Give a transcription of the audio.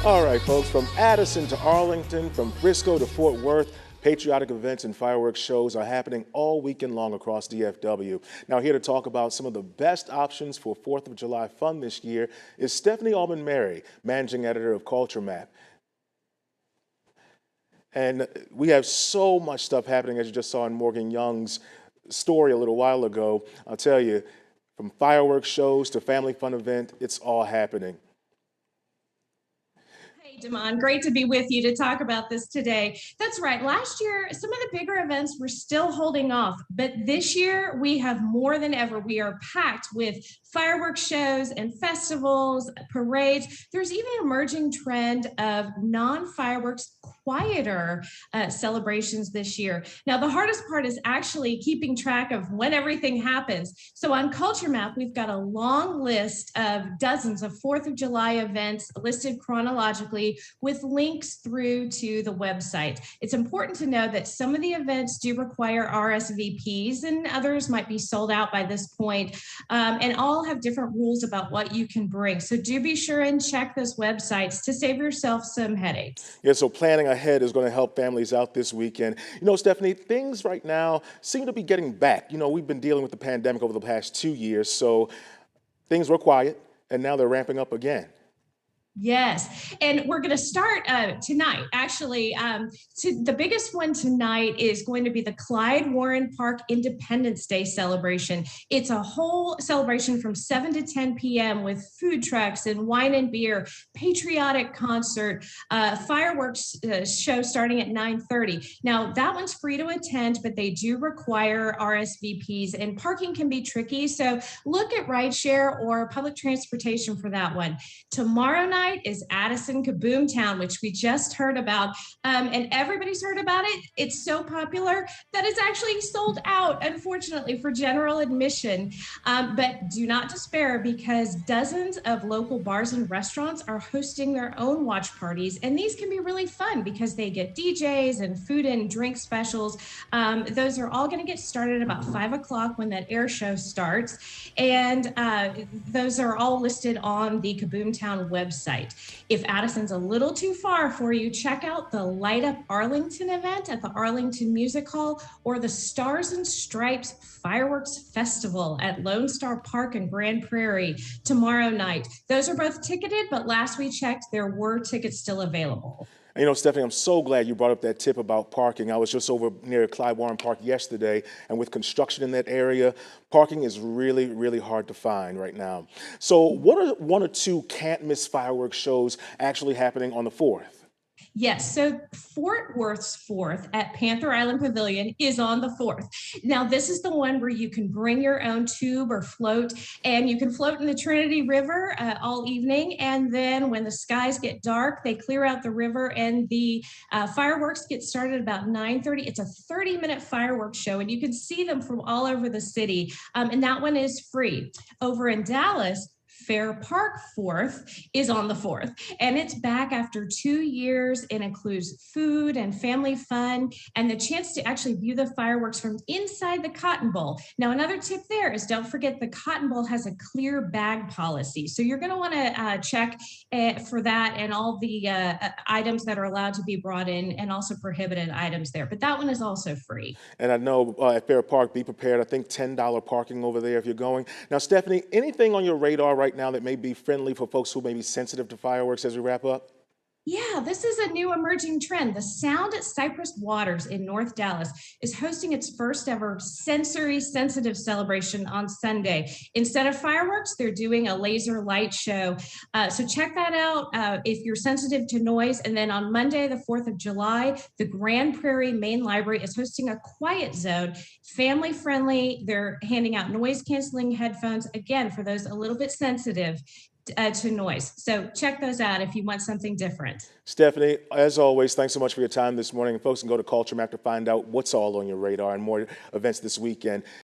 All right, folks, from Addison to Arlington, from Frisco to Fort Worth, patriotic events and fireworks shows are happening all weekend long across DFW. Now, here to talk about some of the best options for 4th of July fun this year is Stephanie Allmon Mary, managing editor of CultureMap. And we have so much stuff happening, as you just saw in Morgan Young's story a little while ago. I'll tell you, from fireworks shows to family fun event, it's all happening. Hey, Damon, great to be with you to talk about this today. That's right. Last year, some of the bigger events were still holding off, but this year we have more than ever. We are packed with fireworks shows and festivals, parades. There's even an emerging trend of non-fireworks, quieter celebrations this year. Now, the hardest part is actually keeping track of when everything happens. So on CultureMap, we've got a long list of dozens of 4th of July events listed chronologically with links through to the website. It's important to know that some of the events do require RSVPs and others might be sold out by this point, and all have different rules about what you can bring. So do be sure and check those websites to save yourself some headaches. Yeah, so planning ahead is going to help families out this weekend. You know, Stephanie, things right now seem to be getting back. You know, we've been dealing with the pandemic over the past 2 years, so things were quiet, and now they're ramping up again. Yes, and we're going to start tonight. Actually, the biggest one tonight is going to be the Clyde Warren Park Independence Day celebration. It's a whole celebration from 7 to 10 p.m. with food trucks and wine and beer, patriotic concert, fireworks show starting at 9:30. Now, that one's free to attend, but they do require RSVPs, and parking can be tricky. So look at rideshare or public transportation for that one. Tomorrow night is Addison Kaboomtown, which we just heard about, and everybody's heard about it. It's so popular that it's actually sold out, unfortunately, for general admission. But do not despair, because dozens of local bars and restaurants are hosting their own watch parties, and these can be really fun because they get DJs and food and drink specials. Those are all going to get started about 5 o'clock when that air show starts, and those are all listed on the Kaboomtown website. If Addison's a little too far for you, check out the Light Up Arlington event at the Arlington Music Hall, or the Stars and Stripes Fireworks Festival at Lone Star Park in Grand Prairie tomorrow night. Those are both ticketed, but last we checked, there were tickets still available. And, you know, Stephanie, I'm so glad you brought up that tip about parking. I was just over near Clyde Warren Park yesterday, and with construction in that area, parking is really, really hard to find right now. So what are one or two can't miss fireworks shows actually happening on the 4th? Yes, so Fort Worth's 4th at Panther Island Pavilion is on the 4th. Now, this is the one where you can bring your own tube or float, and you can float in the Trinity River all evening. And then when the skies get dark, they clear out the river, and the fireworks get started about 9:30. It's a 30-minute fireworks show, and you can see them from all over the city. And that one is free. Over in Dallas, Fair Park 4th is on the 4th, and it's back after 2 years. It includes food and family fun and the chance to actually view the fireworks from inside the Cotton Bowl. Now, another tip there is don't forget the Cotton Bowl has a clear bag policy, so you're going to want to check for that and all the items that are allowed to be brought in, and also prohibited items there. But that one is also free. And I know at Fair Park, be prepared. I think $10 parking over there if you're going. Now, Stephanie, anything on your radar right now that may be friendly for folks who may be sensitive to fireworks as we wrap up? Yeah, this is a new emerging trend. The Sound at Cypress Waters in North Dallas is hosting its first ever sensory sensitive celebration on Sunday. Instead of fireworks, they're doing a laser light show. So check that out if you're sensitive to noise. And then on Monday, the 4th of July, the Grand Prairie Main Library is hosting a quiet zone, family friendly. They're handing out noise canceling headphones, again, for those a little bit sensitive to noise. So check those out if you want something different. Stephanie, as always, thanks so much for your time this morning. And folks can go to CultureMap to find out what's all on your radar and more events this weekend.